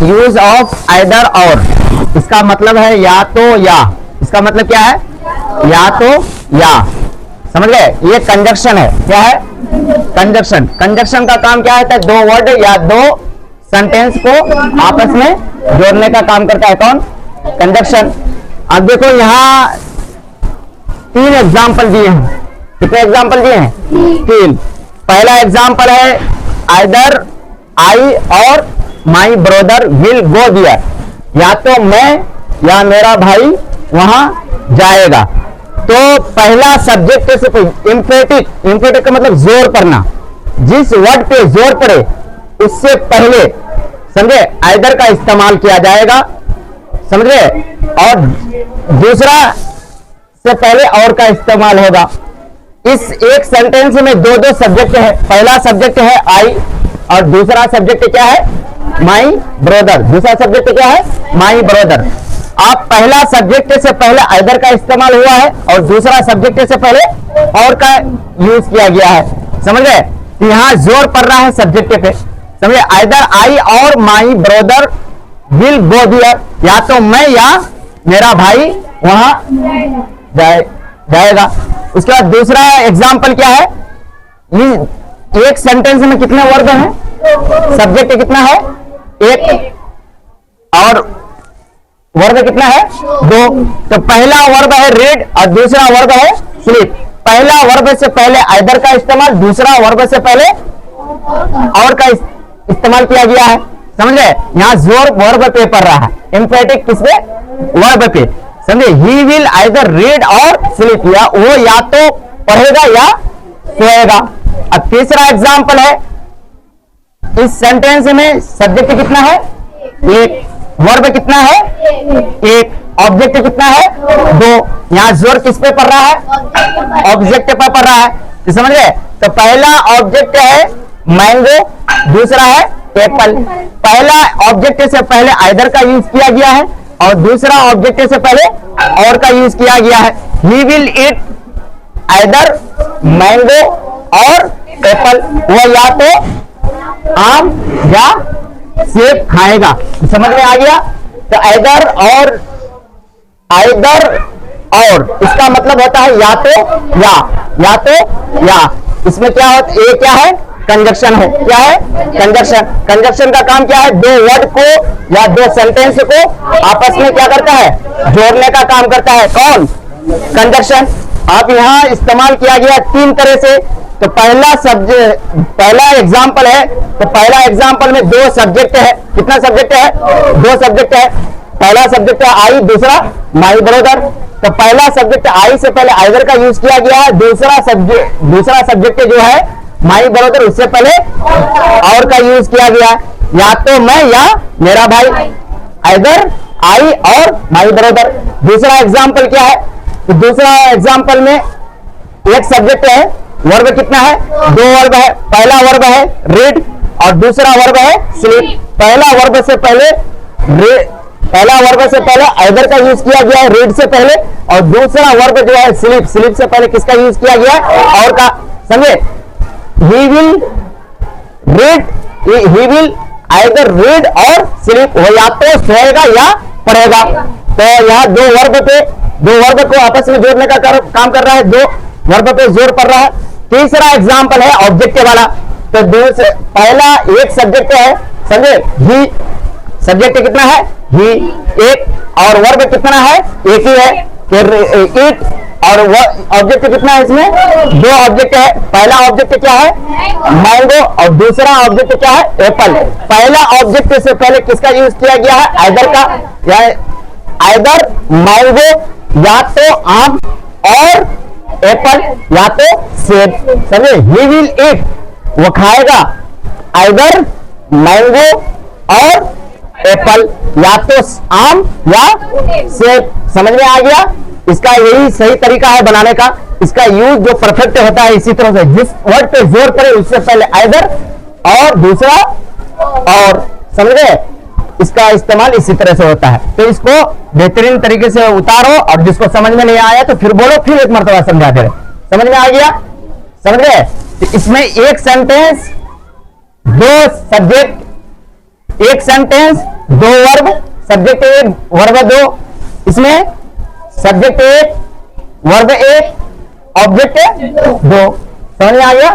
Use of either और, इसका मतलब है या तो या, इसका मतलब क्या है, या तो या, समझ गए। ये कंजक्शन है, क्या है, कंजक्शन। कंजक्शन का काम क्या है, दो वर्ड या दो सेंटेंस को आपस में जोड़ने का काम करता है कौन, कंजक्शन। अब देखो यहाँ 3 एग्जाम्पल दिए हैं, कितने एग्जाम्पल दिए हैं, 3। पहला एग्जाम्पल है either I or my brother will go there, या तो मैं या मेरा भाई वहां जाएगा। तो पहला सब्जेक्ट से कोई इम्पेरेटिव, इम्पेरेटिव का मतलब जोर पड़ना, जिस वर्ड पे जोर पड़े उससे पहले, समझे, आइदर का इस्तेमाल किया जाएगा, समझे। और दूसरा से पहले और का इस्तेमाल होगा। इस एक सेंटेंस में दो दो सब्जेक्ट है, पहला सब्जेक्ट है आई और दूसरा सब्जेक्ट क्या है, माई ब्रदर। दूसरा सब्जेक्ट क्या है, माई ब्रदर। आप पहला सब्जेक्ट से पहले आइदर का इस्तेमाल हुआ है और दूसरा सब्जेक्ट से पहले और का यूज किया गया है, समझ गए। यहां जोर पड़ रहा है सब्जेक्ट पे, समझे। Either I or my brother will go there, या तो मैं या मेरा भाई वहां जाएगा। उसके बाद दूसरा एग्जाम्पल क्या है, एक सेंटेंस में कितने वर्ब हैं, सब्जेक्ट कितना है, एक, और वर्ब कितना है, 2। तो पहला वर्ब है रीड और दूसरा वर्ब है स्लीप। पहला वर्ब से पहले आइदर का इस्तेमाल, दूसरा वर्ब से पहले और का इस्तेमाल किया गया है, समझ गए। यहाँ जोर वर्ब पे पड़ रहा है, इम्पेरेटिव किस पे, वर्ब पे, समझे। ही विल आइदर रीड और स्लीप, या वो या तो पढ़ेगा या सोएगा। अब तीसरा एग्जाम्पल है, इस सेंटेंस में सब्जेक्ट कितना है, एक, वर्ब कितना है, एक, ऑब्जेक्ट कितना है, 2। यहां जोर किस पे पड़ रहा है, ऑब्जेक्ट पे पड़ रहा है, तो समझ गए। तो पहला ऑब्जेक्ट है मैंगो, दूसरा है एप्पल। पहला ऑब्जेक्ट से पहले आइदर का यूज किया गया है और दूसरा ऑब्जेक्ट से पहले और का यूज किया गया है। He will eat either mango और एप्पल, वो या तो आम या सेब खाएगा, समझ में आ गया। तो आइदर और, आइदर और इसका मतलब होता है या तो या तो या। इसमें क्या होता है, ये क्या है, कंजक्शन है, क्या है, कंजक्शन। कंजक्शन का काम क्या है, दो वर्ड को या दो सेंटेंस को आपस में क्या करता है, जोड़ने का काम करता है, कौन, कंजक्शन। आप यहाँ इस्तेमाल किया गया 3 तरह से। तो पहला सब्जेक्ट, पहला एग्जाम्पल है, तो पहला एग्जाम्पल में 2 सब्जेक्ट है, कितना सब्जेक्ट है, 2 सब्जेक्ट है। पहला सब्जेक्ट है आई, दूसरा माई ब्रदर। तो पहला सब्जेक्ट आई से पहले आइदर का यूज किया गया है, दूसरा सब्जेक्ट जो है माई ब्रदर, उससे पहले और का यूज किया गया है, या तो मैं या मेरा भाई, either I or my brother. दूसरा एग्जाम्पल क्या है, तो दूसरा एग्जाम्पल में एक सब्जेक्ट है, वर्ब कितना है, 2 वर्ब है। पहला वर्ब है रीड और दूसरा वर्ब है स्लीप। पहला वर्ब से पहले आइदर का यूज किया गया है रीड से पहले, और दूसरा वर्ब जो है स्लीप, स्लीप से पहले किसका यूज किया गया है, और का, समझे। He will read, he will either read और स्लीप, वो या तो सोएगा या पढ़ेगा। तो यहाँ 2 वर्ब को आपस में जोड़ने का काम कर रहा है, 2 वर्ब पे जोर पड़ रहा है। तीसरा एग्जाम्पल है ऑब्जेक्ट वाला। तो पहला एक सब्जेक्ट है, समझे, ही, सब्जेक्ट कितना है, ही, एक, और वर्ब कितना है, एक ही है, इट, और ऑब्जेक्ट कितना है, इसमें 2 ऑब्जेक्ट है। पहला ऑब्जेक्ट क्या है, मैंगो, और दूसरा ऑब्जेक्ट क्या है, एप्पल। पहला ऑब्जेक्ट से पहले किसका यूज किया गया है, आइदर का, या आइदर मैंगो या तो आम और एप्पल या तो सेब, समझे। ही विल ईट, वो खाएगा आइदर मैंगो और एप्पल, या तो आम या सेब, समझ में आ गया। इसका यही सही तरीका है बनाने का। इसका यूज जो परफेक्ट होता है इसी तरह से, जिस वर्ड पे जोर पड़े उससे पहले आइदर और दूसरा और, समझ गए। इसका इस्तेमाल इसी तरह से होता है। तो इसको बेहतरीन तरीके से उतारो, और जिसको समझ में नहीं आया तो फिर बोलो, फिर एक मरतबा समझा दे। समझ में आ गया, समझ गए। तो इसमें एक सेंटेंस, 2 सब्जेक्ट, एक सेंटेंस, दो वर्ब, सब्जेक्ट एक, वर्ब दो। इसमें सब्जेक्ट एक, वर्ब एक, ऑब्जेक्ट दो। समझ में आ गया?